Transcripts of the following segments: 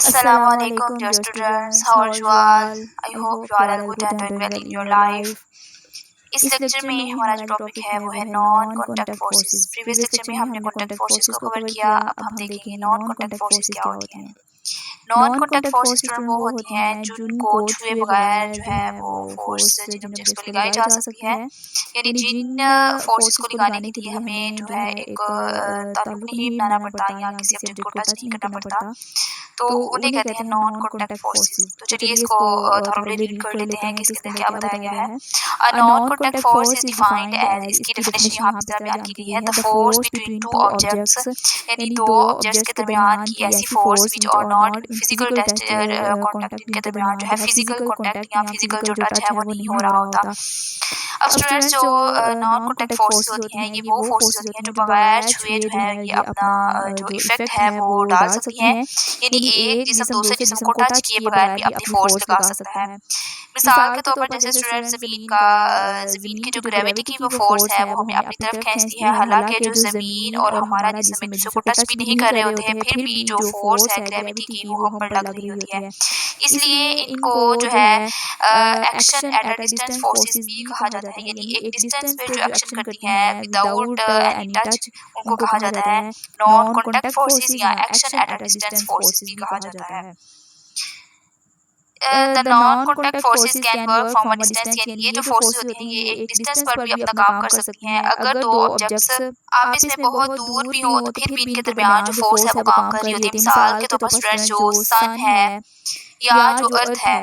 Assalamualaikum dear students, how are you all? I hope you all are good and doing well in your life. इस lecture में हमारा जो topic है वो है non contact forces. Previous lecture में हमने कॉन्टैक्ट फोर्सेस को कवर किया, अब हम देखेंगे नॉन कॉन्टैक्ट फोर्सेस क्या होती हैं। नॉन कॉन्टैक्ट फोर्सेस स्टूडेंट वो होती हैं जिनको छुए बगैर जो है वो फोर्स जिन ऑब्जेक्ट्स को लगाई जा सकती है, यानी जिन फोर्सेस को लगाने के लिए हमें जो है एक ताल्लुक नहीं बनाना पड़ता या किसी ऑब्जेक्ट को टच नहीं करना पड़ता, तो उन्हें कहते हैं नॉन कॉन्टैक्ट फोर्सेस। तो चलिए इसको थोड़ा रीड कर लेते हैं कि इसके अंदर क्या बताया गया है। A non contact force is defined as, इसकी डेफिनेशन यहाँ पे बयान की गई है, the force between two objects, यानी दो ऑब्जेक्ट्स के दरमियान की ऐसी force which are not physical contact, इनके दरमियान जो है फिजिकल कॉन्टैक्ट या फिजिकल जो टच है वो नहीं हो रहा होता। अब स्टूडेंट्स जो नॉन कॉन्टैक्ट फोर्स होती हैं ये वो फोर्स होती हैं जो बगैर छुए जो है ये अपना जो इफेक्ट है वो डाल सकती हैं, यानी एक जिस्म दूसरे जिस्म को टच किए बगैर भी अपनी फोर्स लगा सकता है। मिसाल के तौर पर जैसे स्टूडेंट ज़मीन की जो ग्रेविटी की वो फोर्स है वो हमें अपनी तरफ खींचती है, हालांकि जो ज़मीन और हमारा जिस्म एक दूसरे को टच भी नहीं कर रहे होते हैं, फिर भी जो फोर्स है ग्रेविटी की वो हम पर लग रही होती है। इसलिए इनको जो है action at a distance forces भी कहा जाता है, यानी एक डिस्टेंस पे जो एक्शन करती हैं विदाउट एनी टच उनको कहा जाता है नॉन कॉन्टैक्ट फोर्सेस या action at a distance forces भी कहा जाता है। The non contact forces can work from a distance, यानी ये जो फोर्सेस होती हैं ये एक डिस्टेंस पर भी अपना काम कर सकती हैं। अगर दो ऑब्जेक्ट्स आपस में बहुत दूर भी हो तो फिर भी इनके दरमियान जो फोर्स है वो काम कर रही होती है। मिसाल के तौर पर स्टूडेंट्स जो सन है या जो अर्थ है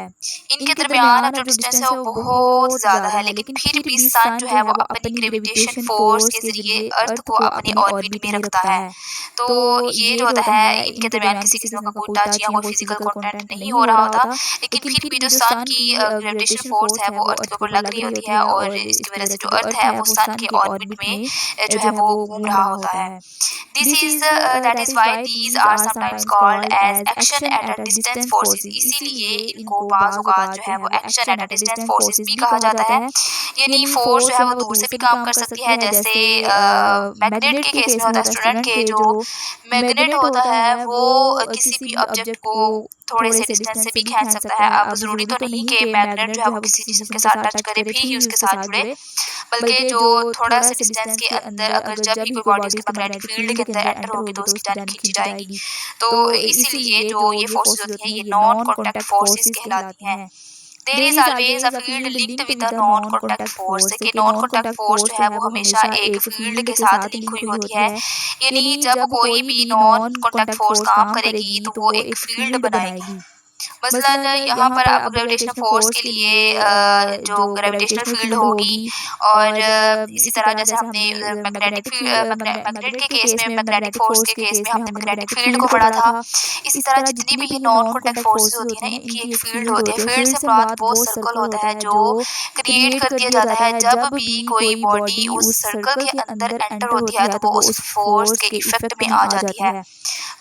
इनके दरमियान जो डिस्टेंस है वो बहुत ज़्यादा है, लेकिन फिर भी सन जो है वो अपनी ग्रेविटेशन फोर्स के जरिए अर्थ को अपनी ऑर्बिट में रखता है। तो ये जो होता है इनके दरमियान किसी किस्म का कोई टच या कोई फिजिकल कॉन्टैक्ट नहीं हो रहा होता, लेकिन फिर भी जो सन की ग्रेविटेशन फोर्स है वो अर्थ के ऊपर लग रही होती है और इसकी वजह से जो अर्थ है वो सन के ऑर्बिट में जो है वो घूम रहा होता है। This is that is why these are sometimes called as action at a distance forces, इसीलिए इनको बाज़ औक़ात जो है वो action at a distance forces भी कहा जाता है, यानी फोर्स जो है वो दूर से भी काम कर सकती है। जैसे मैग्नेट के केस में होता है स्टूडेंट के जो मैग्नेट होता है वो किसी भी ऑब्जेक्ट को थोड़े से डिस्टेंस से भी खींच सकता है। अब ज़रूरी तो नहीं कि मैग्नेट जो है वो किसी जिस्म के साथ टच करे फिर ही उसके साथ जुड़े, बल्कि जो थोड़ा सा डिस्टेंस के अंदर अगर जब भी कोई बॉडी उसके मैग्नेटिक फील्ड के अंदर एंटर होगी तो उसकी जानिब खींची जाएगी। तो इसीलिए जो ये फोर्सेस होती हैं ये नॉन कॉन्टैक्ट फोर्सेस कहलाती हैं। There is always a field linked with the non contact force, कि नॉन कॉन्टैक्ट फोर्स जो है वो हमेशा एक फील्ड के साथ लिंक हुई होती है, यानी जब कोई भी नॉन कॉन्टैक्ट फोर्स काम करेगी तो वो एक फील्ड बनाएगी। मसलन यहाँ पर अब ग्रेविटेशनल फोर्स के लिए जो ग्रेविटेशनल फील्ड होगी और इसी तरह जैसे हमने मैग्नेट के केस में मैग्नेटिक फोर्स के केस में हमने मैग्नेटिक फील्ड को पढ़ा था, इसी तरह जितनी भी नॉन कॉन्टैक्ट फोर्सेस होती है ना इनकी एक फील्ड होती है। फील्ड से मुराद वो सर्कल होता है जो क्रिएट कर दिया जाता है जब भी कोई बॉडी उस सर्कल के अंदर एंटर होती है तो वो उस फोर्स के इफेक्ट में आ जाती है।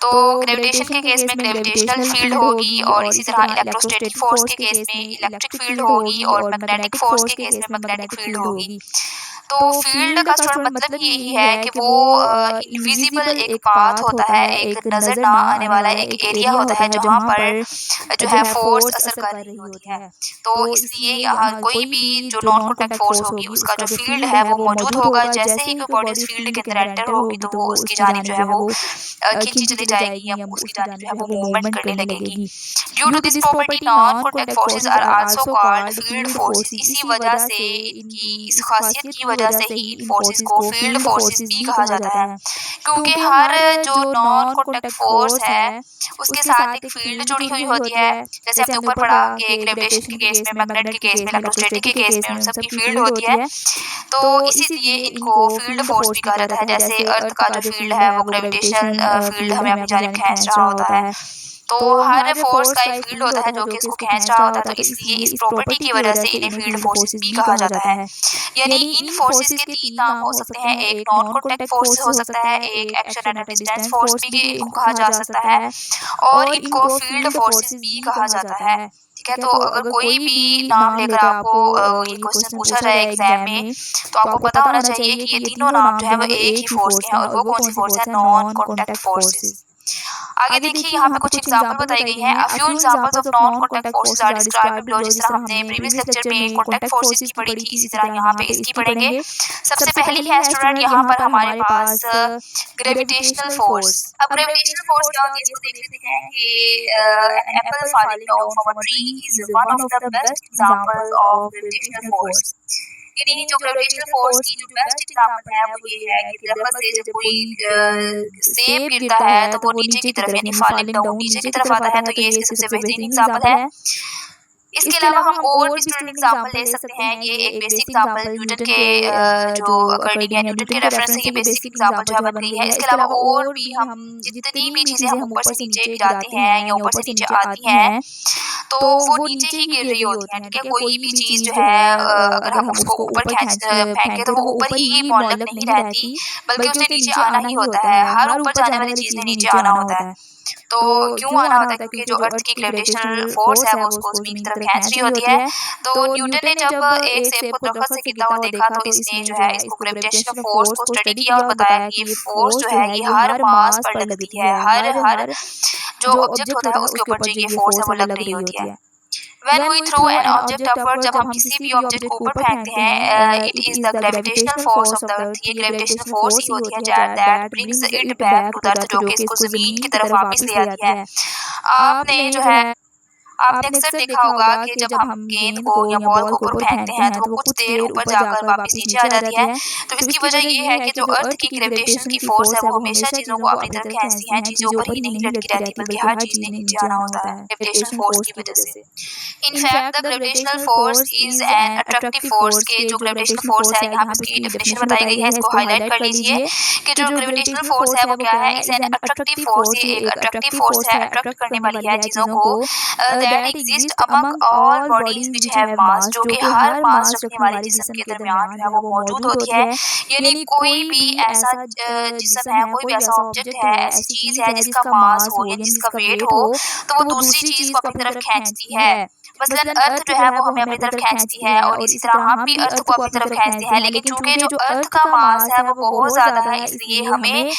तो ग्रेविटेशन के केस में ग्रेविटेशनल फील्ड होगी और इसी तरह इलेक्ट्रोस्टैटिक फोर्स के केस में इलेक्ट्रिक फील्ड होगी और मैग्नेटिक फोर्स के केस में मैग्नेटिक फील्ड होगी। तो फील्ड का स्टूडेंट मतलब यही है कि वो इनविजिबल एक पाथ होता है, एक नज़र ना आने वाला एक एरिया होता है जहाँ पर जो है फोर्स असर कर रही होती है। तो इसलिए यहाँ कोई भी जो नॉन कॉन्टैक्ट फोर्स होगी उसका जो फील्ड है वो मौजूद होगा। जैसे ही कोई बॉडी उस फील्ड के अंदर एंटर होगी तो वो उसकी जानिब जो है वो खींची चली जाएगी या उसकी जानिब जो है वो मूवमेंट करने लगेगी। Due to this property non contact forces are also called field forces, इसी वजह से इनकी इस खासियत की वजह से ही इन फोर्सेस को फील्ड फोर्सेस भी कहा जाता है, क्योंकि हर जो नॉन कॉन्टैक्ट फोर्स है उसके साथ एक फील्ड जुड़ी हुई होती है। जैसे हमने ऊपर पढ़ा कि ग्रेविटेशन के केस में, मैग्नेट के केस में, इलेक्ट्रोस्टैटिक के केस में उन सब की फील्ड होती है, तो इसीलिए इनको फील्ड फोर्स भी कहा जाता है। जैसे अर्थ का जो फील्ड है वो ग्रेविटेशन फील्ड हमें अपनी जानिब खींच रहा होता है, तो हर फोर्स का एक फील्ड होता है जो कि इसको खींच रहा होता है, तो इसलिए इस प्रॉपर्टी की वजह से इन्हें फील्ड फोर्सेस भी कहा जाता है। यानी इन फोर्सेस के तीन नाम हो सकते हैं, एक नॉन कॉन्टैक्ट फोर्स हो सकता है, एक action at a distance force भी इनको कहा जा सकता है और इनको फील्ड फोर्सेस भी कहा जाता है। ठीक है, तो अगर कोई भी नाम लेकर आपको ये क्वेश्चन पूछा जाए एग्जाम में तो आपको पता होना चाहिए कि ये तीनों नाम जो है वो एक ही फोर्स के हैं और वो कौन सी फोर्स है, नॉन कॉन्टैक्ट फोर्सेस। आगे देखिए यहाँ पे कुछ एग्जांपल बताई गई हैं। A few examples of non contact forces are described below. जिस तरह हमने प्रीवियस लेक्चर में कॉन्टैक्ट फोर्सेस की पढ़ी थी, इसी तरह यहाँ पे इसकी पढ़ेंगे। सबसे पहली है स्टूडेंट यहाँ पर हमारे पास ग्रेविटेशनल फोर्स। अब ग्रेविटेशनल फोर्स क्या होती है इसको देख लेते हैं कि an apple falling down from a tree is one of the best example of gravitational force. यानी जो ग्रेविटेशनल फोर्स की जो बेस्ट एग्जांपल है वो ये है कि दरअसल से जब कोई सेब गिरता है तो वो नीचे की तरफ यानी फॉलिंग डाउन नीचे की तरफ आता है, तो ये इसके सबसे बेहतरीन एग्जांपल है। इसके अलावा हम और भी स्टूडेंट एग्जांपल ले सकते हैं। ये एक बेसिक एग्जांपल न्यूटन के जो अकॉर्डिंग है, न्यूटन के रेफरेंस से ये बेसिक एग्जांपल जो है बन गई है। इसके अलावा और भी हम जितनी भी चीजें हम ऊपर से नीचे गिराते हैं या ऊपर से नीचे आती हैं तो वो नीचे ही गिर रही होती है। ठीक है, कोई भी चीज जो है अगर हम उसको ऊपर फेंके तो वो ऊपर ही मौलक नहीं रहती, बल्कि उसे नीचे आना ही होता है। हर ऊपर जाने वाली चीज ने नीचे आना होता है। तो क्यों आना होता है? क्योंकि जो अर्थ की ग्रेविटेशनल फोर्स है वो उसको जमीन की तरफ खींच रही होती है। तो न्यूटन ने जब एक सेब को दरख्त से गिरता हुआ देखा तो इसने जो है इसको ग्रेविटेशनल फोर्स को स्टडी किया और बताया कि ये फोर्स जो है ये हर मास पर लगती है। हर जो ऑब्जेक्ट होता है उसके ऊपर जो ये फोर्स है वो लग रही होती है। When we throw an object upward, जब हम किसी भी ऑब्जेक्ट को ऊपर फेंकते हैं, it is the gravitational force of the earth। ये ग्रेविटेशनल फोर्स ही होती है that brings it back to the earth, जो कि इसको जमीन की तरफ वापस ले आती है। आपने जो है आपने अक्सर देखा होगा कि जब हम गेंद को या बॉल को ऊपर फेंकते हैं तो वो कुछ देर ऊपर जाकर वापस नीचे आ जाती है। तो इसकी वजह ये है कि जो अर्थ की ग्रेविटेशन की फोर्स है वो हमेशा चीजों को अपनी तरफ खींचती है। चीजें ऊपर ही नहीं लटकी रहती बल्कि हर चीज ने नीचे आना होता है ग्रेविटेशनल फोर्स की वजह से। In fact the gravitational force is an attractive force. के जो ग्रेविटेशनल फोर्स है यहाँ पे इसकी डेफिनेशन बताई गई है, इसको हाईलाइट कर लीजिए कि जो ग्रेविटेशनल फोर्स है वो क्या है। Is an attractive force. ये एक अट्रैक्टिव फोर्स है, अट्रैक्ट करने वाली है चीजों को। That exist among all bodies which have मास, जो कि हर मास रखने वाले जिस्म के दरमियान जो है वो मौजूद होती है। यानी कोई भी ऐसा जिस्म है, कोई भी ऐसा ऑब्जेक्ट है, ऐसी चीज है जिसका मास हो या जिसका वेट हो तो वो दूसरी चीज को अपनी तरफ खींचती है। मसलन अर्थ जो है वो हमें अपनी तरफ खींचती है और इसी तरह हम भी अर्थ को अपनी तरफ खींचते हैं। लेकिन चूंकि जो अर्थ का मास है वो बहुत ज्यादा है, इसलिए हमें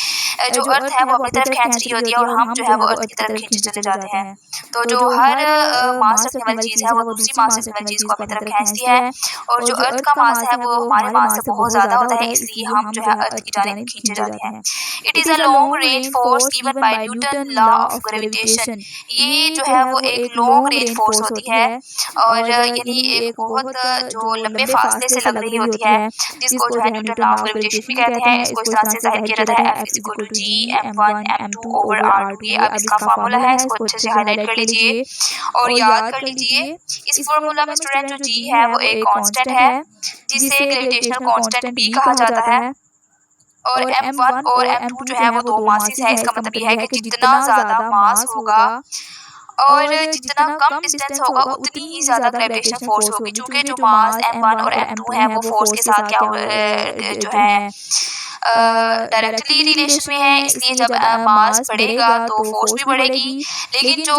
जो अर्थ है वो अपनी तरफ खींच रही होती है और हम जो है वो अर्थ की तरफ खींचे चले जाते हैं। तो जो हर मास रखने वाली चीज है वो दूसरी मास रखने वाली चीज को अपनी तरफ खींचती है। और जो अर्थ का मास है वो हमारे मास से बहुत ज्यादा होता है, इसलिए हम जो है अर्थ की जानिब खींचे जाते हैं। It is a long range force given by Newton law of gravitation. ये जो है वो एक लॉन्ग रेंज फोर्स होती है और यानी एक बहुत जो लंबे फासले से लग रही होती है, जिसको जो है न्यूटन लॉ ऑफ ग्रेविटेशन भी कहते हैं। इसको इस तरह से जाहिर किया जाता है F = G m1 m2 over r2। ये अब इसका फार्मूला है, इसको अच्छे से हाईलाइट कर लीजिए और याद कर लीजिए। इस फार्मूला में स्टूडेंट जो G है वो एक कांस्टेंट है जिसे ग्रेविटेशनल कांस्टेंट भी कहा जाता है। और m1 और m2 जो है वो दो मासेस है। इसका मतलब ये है कि जितना ज्यादा मास होगा और जितना कम डिस्टेंस होगा उतनी ही ज्यादा ग्रेविटेशनल फोर्स होगी। चूंकि जो मास m1 और m2 है वो फोर्स के साथ क्या जो है डायरेक्टली रिलेशन में है, इसलिए जब मास बढ़ेगा तो फोर्स भी बढ़ेगी। लेकिन जो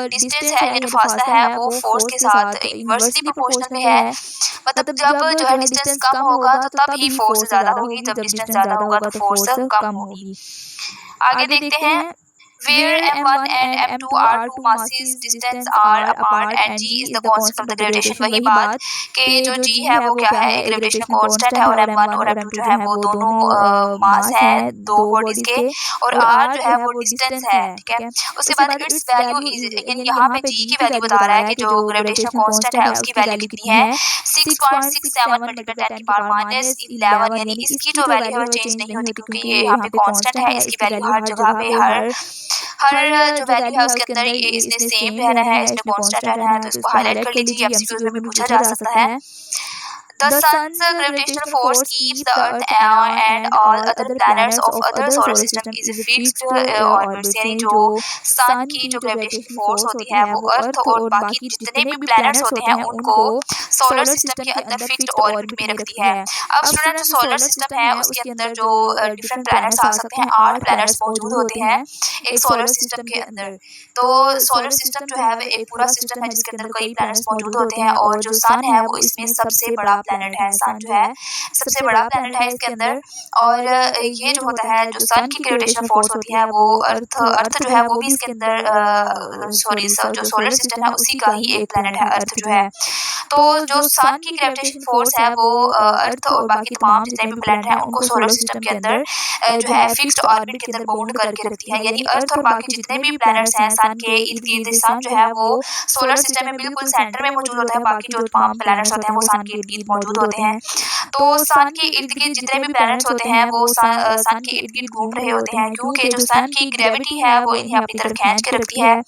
डिस्टेंस है यानी फासला है वो फोर्स के साथ इनवर्सली प्रोपोर्शनल में है। मतलब जब जो है डिस्टेंस कम होगा तो तब ही फोर्स ज्यादा होगी, जब डिस्टेंस ज्यादा होगा तो फोर्स कम होगी। आगे देखते हैं where m1 and m2 are two masses distance r apart and g is the constant of the gravitation। वही बात कि जो g है वो क्या है, ग्रेविटेशनल कांस्टेंट है और m1 और m2 जो है वो दोनों मास है दो बॉडीज के और r जो है वो डिस्टेंस है। ठीक है, उसके बाद इट्स वैल्यू इज यानी यहाँ पे g की वैल्यू बता रहा है कि जो ग्रेविटेशनल कांस्टेंट है उसकी वैल्यू कितनी है 6.67 × 10⁻11। यानी इसकी जो वैल्यू है वो चेंज नहीं होती क्योंकि ये यहाँ पे कांस्टेंट है। इसकी वैल्यू हर जगह पे हर जो वैल्यू है उसके अंदर इसने सेम रहना है, इसने कांस्टेंट रहना है। तो इसको हाईलाइट कर लीजिए, एमसीक्यूज में भी पूछा जा सकता है। The sun's gravitational force keeps the earth and all other planets of other solar system is fixed orbits। यानी जो सन की जो ग्रेविटेशनल फोर्स होती है वो अर्थ और बाकी जितने भी प्लैनेट्स होते हैं उनको सोलर सिस्टम के अंदर फिक्स्ड ऑर्बिट में रखती है। अब स्टूडेंट जो सोलर सिस्टम है उसके अंदर जो डिफरेंट प्लैनेट्स आ सकते हैं, 8 प्लैनेट्स मौजूद होते हैं एक सोलर सिस्टम के अंदर। तो सोलर सिस्टम जो है वो एक पूरा सिस्टम है जिसके अंदर कई प्लैनेट्स मौजूद होते हैं और जो सन है वो इसमें सबसे बड़ा प्लैनेट है। सन जो है सबसे बड़ा प्लैनेट है इसके अंदर, और ये जो होता है, जो सन की ग्रेविटेशनल फोर्स होती है वो अर्थ जो है वो भी इसके अंदर सॉरी जो सोलर सिस्टम है उसी का ही एक प्लैनेट है अर्थ जो है। तो जो सन की ग्रेविटेशन फोर्स है वो अर्थ और बाकी तमाम जितने भी प्लैनेट हैं उनको सोलर सिस्टम के अंदर जो है फिक्स्ड ऑर्बिट के अंदर बाउंड करके रखती है। यानी अर्थ और बाकी जितने भी प्लैनेट्स हैं सन के इर्द गिर्द, सन जो है वो सोलर सिस्टम में बिल्कुल सेंटर में मौजूद होता है, बाकी जो तमाम प्लैनेट्स होते हैं वो सन के इर्द गिर्द मौजूद होते हैं। तो सन के इर्द गिर्द जितने भी प्लैनेट्स होते हैं वो सन के इर्द गिर्द घूम रहे होते हैं, क्योंकि जो सन की ग्रेविटी है वो इन्हें अपनी तरफ खींच के रखती है।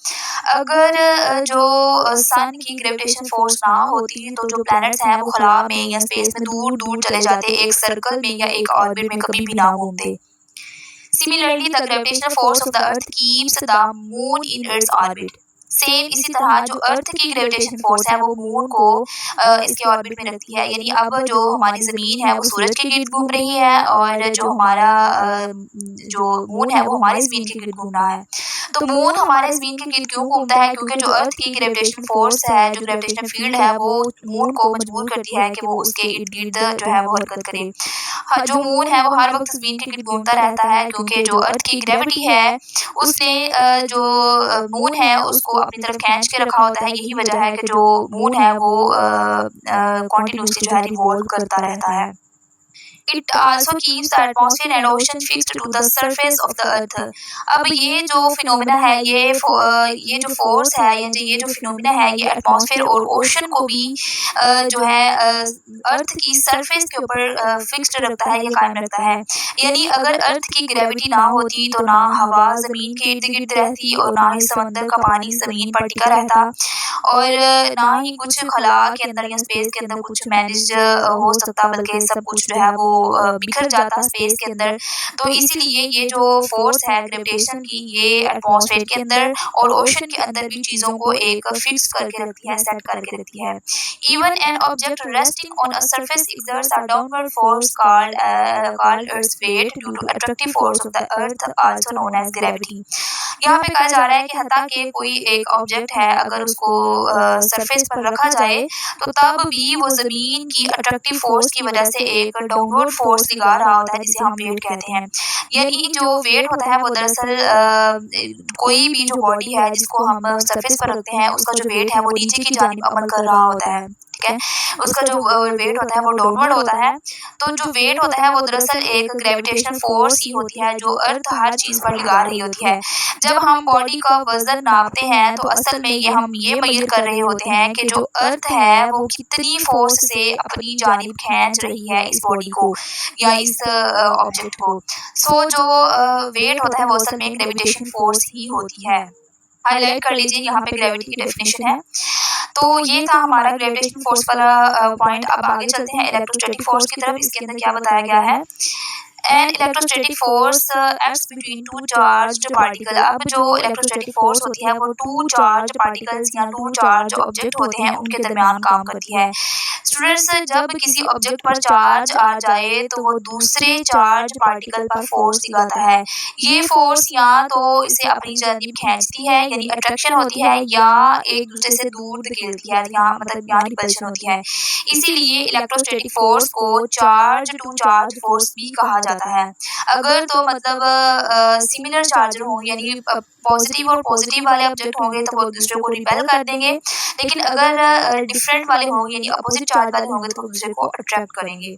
अगर जो सन की ग्रेविटेशन फोर्स ना होती तो जो प्लैनेट्स हैं वो खला में या स्पेस में दूर दूर चले जाते, एक सर्कल में या एक ऑर्बिट में कभी भी ना घूमते। Similarly, the gravitational force of the Earth keeps the moon in its orbit. Same इसी तरह जो अर्थ की ग्रेविटेशन फोर्स है वो मून को इसके ऑर्बिट में रखती है। यानी अब जो हमारी ज़मीन है वो सूरज के गिर्द घूम रही है, और जो हमारा जो मून है वो हमारी ज़मीन के गिर्द घूम रहा है। तो मून हमारे ज़मीन के गिर्द क्यों घूमता है? क्योंकि जो अर्थ की ग्रेविटेशन फोर्स है, जो ग्रेविटेशनल फील्ड है, वो मून को मजबूर करती है कि वो उसके इर्द गिर्द जो है वो हरकत करे। जो मून है वो हर वक्त ज़मीन के गिर्द घूमता रहता है, क्योंकि जो अर्थ की ग्रेविटी है उसने जो मून है उसको अपनी तरफ खींच के रखा होता है। यही वजह है कि जो मून है वो कॉन्टिन्यूसली जो है रिवॉल्व करता रहता है। It also keeps the atmosphere and ocean fixed to the surface of the earth. अब ये जो फिनोमिना है, ये जो फोर्स है, ये जो फिनोमिना है, ये एटमॉस्फेयर और ओशन को भी जो है अर्थ की सरफेस के ऊपर फिक्स्ड रखता है, ये कायम रखता है। यानी अगर अर्थ की ग्रेविटी ना होती तो ना हवा ज़मीन के इर्द गिर्द रहती, और ना ही समंदर का पानी ज़मीन पर टिका रहता, और ना ही कुछ खला के अंदर या स्पेस के अंदर कुछ मैनेज हो सकता, बल्कि सब कुछ जो है वो बिखर जाता स्पेस के अंदर। तो इसीलिए ये जो फोर्स है ग्रेविटेशन की, ये एटमॉस्फेयर के अंदर और ओशन के अंदर भी चीज़ों को एक फिक्स करके रखती है, सेट करके रखती है। Even an object resting on a surface exerts a downward force called Earth's weight due to attractive force of the Earth, also known as gravity. यहाँ पे कहा जा रहा है कि हत्ता कि कोई एक ऑब्जेक्ट है अगर उसको सरफेस पर रखा जाए तो तब भी वो ज़मीन की अट्रैक्टिव फोर्स की वजह से एक डाउनवर्ड फोर्स लगा रहा होता है, जिसे हम वेट कहते हैं। यानी जो वेट होता है वो दरअसल कोई भी जो बॉडी है जिसको हम सरफेस पर रखते हैं उसका जो वेट है वो नीचे की जानिब अमल कर रहा होता है, ठीक है। उसका जो वेट होता है वो डाउनवर्ड होता है। तो जो वेट होता है वो दरअसल एक ग्रेविटेशनल फोर्स ही होती है जो अर्थ हर चीज़ पर लगा रही होती है। जब हम बॉडी का वजन नापते हैं तो असल में ये हम ये मेजर कर रहे होते हैं कि जो अर्थ है वो कितनी फोर्स से अपनी जानिब खींच रही है इस बॉडी को या इस ऑब्जेक्ट को। सो जो वेट होता है वो असल में ग्रेविटेशन फोर्स ही होती है। हाईलाइट कर लीजिए, यहाँ पे ग्रेविटी की डेफिनेशन है। तो ये था हमारा ग्रेविटेशन फोर्स वाला पॉइंट। अब आगे चलते हैं इलेक्ट्रोस्टैटिक फोर्स की तरफ। इसके अंदर क्या बताया गया है? And electrostatic force acts between two charged particle. अब जो इलेक्ट्रोस्टैटिक फोर्स होती है वो टू चार्ज्ड पार्टिकल्स या टू चार्ज ऑब्जेक्ट होते हैं उनके दरमियान काम करती है। स्टूडेंट्स, जब किसी ऑब्जेक्ट पर चार्ज आ जाए तो वो दूसरे चार्ज पार्टिकल पर फोर्स लगाता है। ये फोर्स या तो इसे अपनी जानिब खींचती है यानी अट्रैक्शन होती है, या एक दूसरे से दूर धकेलती है, यहाँ मतलब यहाँ रिपल्शन होती है। इसीलिए इलेक्ट्रोस्टैटिक फोर्स को चार्ज टू चार्ज फोर्स भी कहा जाता है। अगर तो मतलब सिमिलर चार्जर हों यानी पॉजिटिव और पॉजिटिव वाले ऑब्जेक्ट होंगे तो वो एक दूसरे को रिपेल कर देंगे, लेकिन अगर डिफरेंट वाले होंगे यानी अपोजिट चार्ज वाले होंगे तो वो दूसरे को अट्रैक्ट करेंगे।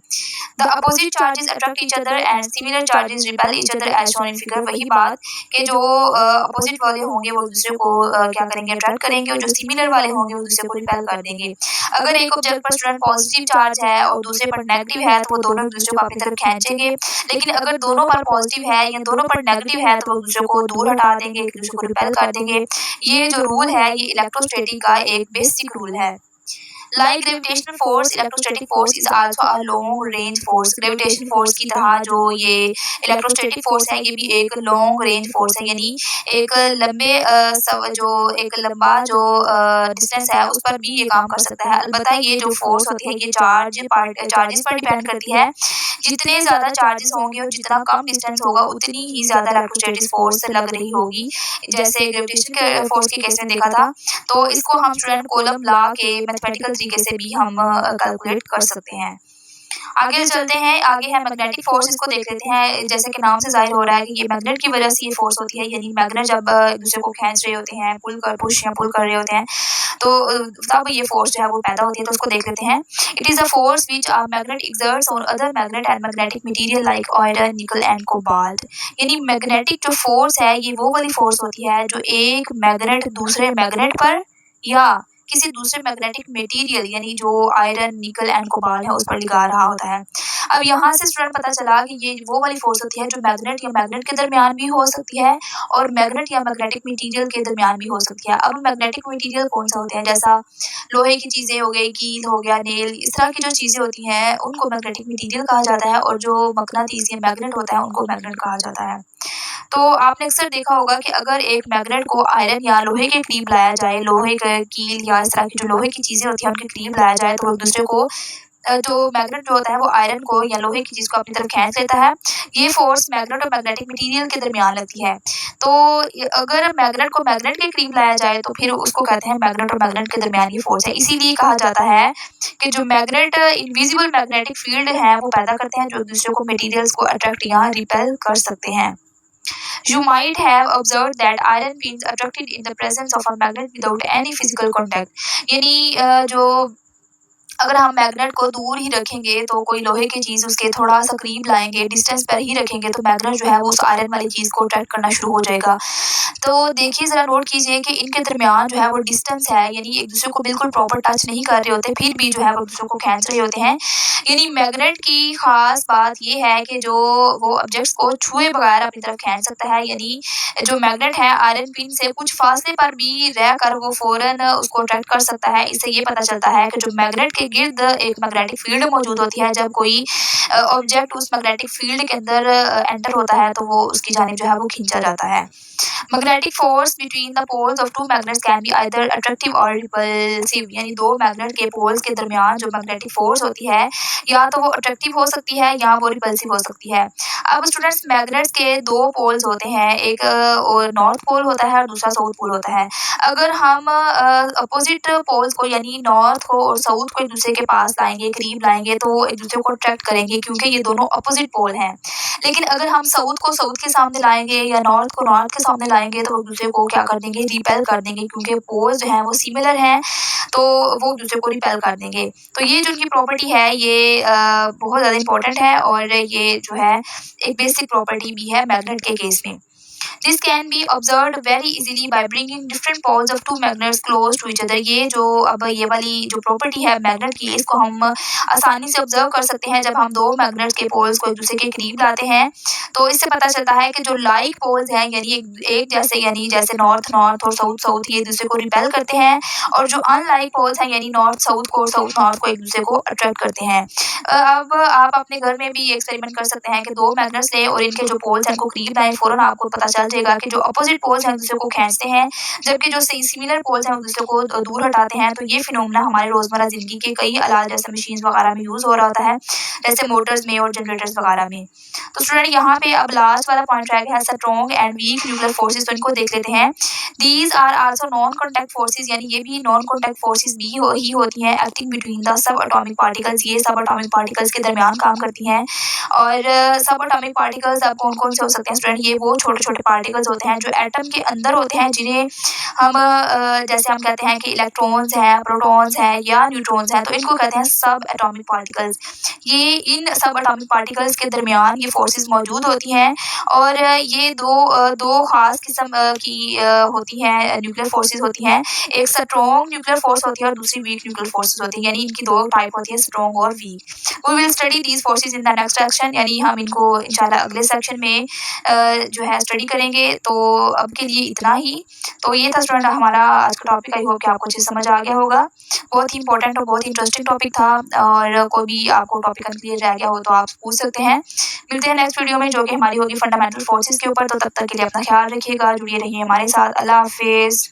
The opposite charges attract each other and similar charges repel each other as shown in figure. वही बात कि जो अपोजिट वाले होंगे वो दूसरे को क्या करेंगे, अट्रैक्ट करेंगे, और जो सिमिलर वाले होंगे वो दूसरे को रिपेल कर देंगे। अगर एक ऑब्जेक्ट पर स्टूडेंट पॉजिटिव चार्ज है और दूसरे पर नेगेटिव है तो वो दोनों एक दूसरे को अपनी तरफ खींचेंगे, लेकिन अगर दोनों पर पॉजिटिव है या दोनों पर नेगेटिव है तो वो दूसरे को दूर हटा देंगे, एक दूसरे को रिपेल कर देंगे। ये जो रूल है ये इलेक्ट्रोस्टैटिक का एक बेसिक रूल है। Like gravitational force, electrostatic force is also a long range force. Gravitation force की तरह जो ये electrostatic force है ये भी एक long range force है, यानी एक लंबा जो डिस्टेंस है उस पर भी ये काम कर सकता है। अलबत्ता ये जो फोर्स होती है ये चार्जेस पर डिपेंड करती है। जितने ज़्यादा चार्जेस होंगे और जितना कम डिस्टेंस होगा उतनी ही ज़्यादा इलेक्ट्रोस्टैटिक फोर्स लग रही होगी। जैसे ग्रेविटेशन के फोर्स के केस में देखा था, तो इसको हम स्टूडेंट कॉलम ला के मैथमेटिकल तरीके से भी हम कैलकुलेट कर सकते हैं। आगे चलते हैं, आगे है मैग्नेटिक फोर्स, इसको देख लेते हैं। जैसे कि नाम से जाहिर हो रहा है कि ये मैग्नेट की वजह से ये फोर्स होती है, यानी मैग्नेट जब एक दूसरे को खींच रहे होते हैं, पुश या पुल कर रहे होते हैं, तो तब ये फोर्स जो है वो पैदा होती है। तो उसको देख लेते हैं। It is a force which a magnet exerts on other magnet and magnetic material like iron, निकल एंड कोबाल्ट। यानी मैग्नेटिक जो फोर्स है ये वो वाली फोर्स होती है जो एक मैग्नेट दूसरे मैग्नेट पर या किसी दूसरे मैग्नेटिक मटेरियल यानी जो आयरन, निकल एंड कोबाल्ट है उस पर लगा रहा होता है। अब यहाँ से स्टूडेंट पता चला कि ये वो वाली फोर्स होती है जो मैग्नेट या मैग्नेट के दरमियान भी हो सकती है और मैग्नेट या मैग्नेटिक मटेरियल के दरमियान भी हो सकती है। अब मैग्नेटिक मटेरियल कौन सा होते हैं, जैसा लोहे की चीजें हो गई, कील हो गया, नेल, इस तरह की जो चीजें होती हैं उनको मैग्नेटिक मटेरियल कहा जाता है, और जो मकनातीस या मैग्नेट होता है उनको मैग्नेट कहा जाता है। तो आपने अक्सर देखा होगा कि अगर एक मैग्नेट को आयरन या लोहे के करीब लाया जाए, लोहे के कील या इस तरह की जो लोहे की चीजें होती हैं उनके करीब लाया जाए, तो एक दूसरे को जो मैग्नेट जो होता है वो आयरन को या लोहे की चीज को अपनी तरफ खींच लेता है। ये फोर्स मैग्नेट और मैग्नेटिक मटेरियल के दरमियान लगती है। तो अगर मैग्नेट को मैग्नेट के करीब लाया जाए तो फिर उसको कहते हैं मैग्नेट और मैग्नेट के दरमियान ये फोर्स है। इसीलिए कहा जाता है कि जो मैग्नेट इनविजिबल मैग्नेटिक फील्ड है वो पैदा करते हैं जो एक दूसरे को मटेरियल्स को अट्रैक्ट या रिपेल कर सकते हैं। You might have observed that iron being attracted in the presence of a magnet without any physical contact. यानी जो अगर हम मैग्नेट को दूर ही रखेंगे तो कोई लोहे की चीज उसके थोड़ा सा करीब लाएंगे, डिस्टेंस पर ही रखेंगे, तो मैग्नेट जो है वो उस आयरन वाली चीज को अट्रैक्ट करना शुरू हो जाएगा। तो देखिए जरा नोट कीजिए कि इनके दरमियान जो है वो डिस्टेंस है, यानी एक दूसरे को बिल्कुल प्रॉपर टच नहीं कर रहे होते, फिर भी जो है वो एक दूसरे को खींच रहे होते हैं। यानी मैग्नेट की खास बात ये है कि जो वो ऑब्जेक्ट्स को छुए बगैर अपनी तरफ खींच सकता है, यानी जो मैग्नेट है आयरन पिन से कुछ फासले पर भी रहकर वो फौरन उसको अट्रैक्ट कर सकता है। इससे ये पता चलता है कि जो मैग्नेट के गिर्द एक मैग्नेटिक फील्ड मौजूद होती है, जब कोई ऑब्जेक्ट उस मैग्नेटिक फील्ड के अंदर एंटर होता है तो वो उसकी जानिब जो है वो खींचा जाता है। Magnetic force between the poles of two magnets can be either attractive or repulsive, यानी दो मैग्नेट के पोल्स के दरमियान जो मैग्नेटिक फोर्स होती है या तो वो अट्रैक्टिव हो सकती है या वो रिपल्सिव हो सकती है। अब स्टूडेंट्स मैग्नेट्स के दो पोल्स होते हैं, एक नॉर्थ पोल होता है और दूसरा साउथ पोल होता है। अगर हम अपोजिट पोल्स को यानी नॉर्थ को और साउथ को एक दूसरे के पास लाएंगे, करीब लाएंगे, तो वो एक दूसरे को अट्रैक्ट करेंगे क्योंकि ये दोनों अपोजिट पोल हैं। लेकिन अगर हम साउथ को साउथ के सामने लाएंगे या नॉर्थ को नॉर्थ के सामने लाएंगे तो एक दूसरे को क्या कर देंगे, रिपेल कर देंगे, क्योंकि पोल्स जो हैं वो सिमिलर हैं, तो वो एक दूसरे को रिपेल कर देंगे। तो ये जो उनकी प्रॉपर्टी है ये बहुत ज़्यादा इंपॉर्टेंट है और ये जो है एक बेसिक प्रॉपर्टी भी है मैग्नेट के केस में। This can be observed very easily by bringing different poles of two magnets close to each other. ये जो अब ये वाली जो प्रॉपर्टी है मैग्नेट की, इसको हम आसानी से ऑब्जर्व कर सकते हैं जब हम दो मैग्नेट्स के पोल्स को एक दूसरे के करीब लाते हैं। तो इससे पता चलता है कि जो लाइक पोल्स हैं यानी एक जैसे, यानी जैसे नॉर्थ नॉर्थ और साउथ साउथ ये एक दूसरे को रिपेल करते हैं, और जो अनलाइक पोल्स हैं यानी नॉर्थ साउथ को और साउथ नॉर्थ को एक दूसरे को अट्रैक्ट करते हैं। अब आप अपने घर में भी एक्सपेरिमेंट कर सकते हैं कि दो मैग्नेट्स लें और इनके जो पोल्स हैं इनको करीब लाएं, फौरन आपको पता चल जाएगा कि जो अपोजिट पोल्स हैं एक दूसरे को खींचते हैं, जबकि जो सिमिलर पोल्स हैं एक दूसरे को दूर हटाते हैं। तो ये फिनोमेना हमारे रोजमर्रा जिंदगी के कई आलात जैसे मशीन वगैरह में यूज हो रहा होता है, जैसे मोटर्स में और जनरेटर्स वगैरह में। तो स्टूडेंट यहाँ पे अब लास्ट वाला पॉइंट रह गया है strong and weak nuclear forces, तो इनको देख लेते हैं। These are also non contact forces, यानी ये भी नॉन कॉन्टैक्ट फोर्सेस भी ही होती हैं, acting between the sub atomic particles, ये सब एटॉमिक पार्टिकल्स के दरमियान काम करती हैं। और सब एटॉमिक पार्टिकल्स अब कौन कौन से हो सकते हैं स्टूडेंट, ये वो छोटे छोटे पार्टिकल्स होते हैं जो एटम के अंदर होते हैं, जिन्हें हम जैसे हम कहते हैं कि इलेक्ट्रॉन्स हैं, प्रोटॉन्स हैं या न्यूट्रॉन्स हैं, तो इनको कहते हैं सब एटॉमिक पार्टिकल्स। ये इन सब एटॉमिक पार्टिकल्स के दरमियान ये फोर्सेस मौजूद होती हैं, और ये दो खास किस्म की होती हैं न्यूक्लियर फोर्सेस होती हैं। एक स्ट्रॉन्ग न्यूक्लियर फोर्स होती है और दूसरी वीक न्यूक्लियर फोर्सेस होती है, यानी इनकी दो टाइप होती है, स्ट्रॉन्ग और weak. We will study these forces in the next section, यानी हम इनको इंशाल्लाह अगले सेक्शन में जो है स्टडी करेंगे। तो अब के लिए इतना ही। तो ये था स्टूडेंट हमारा आज का टॉपिक। आई होप कि आपको अच्छे समझ आ गया होगा। बहुत ही इंपॉर्टेंट और बहुत ही इंटरेस्टिंग टॉपिक था, और कोई भी आपको टॉपिक अनक्लियर रह गया हो तो आप पूछ सकते हैं। मिलते हैं नेक्स्ट वीडियो में जो कि हमारी होगी फंडामेंटल फोर्सेस के ऊपर। तो तब तक के लिए अपना ख्याल रखिएगा, जुड़िए रहिए हमारे साथ। अल्लाह हाफिज़।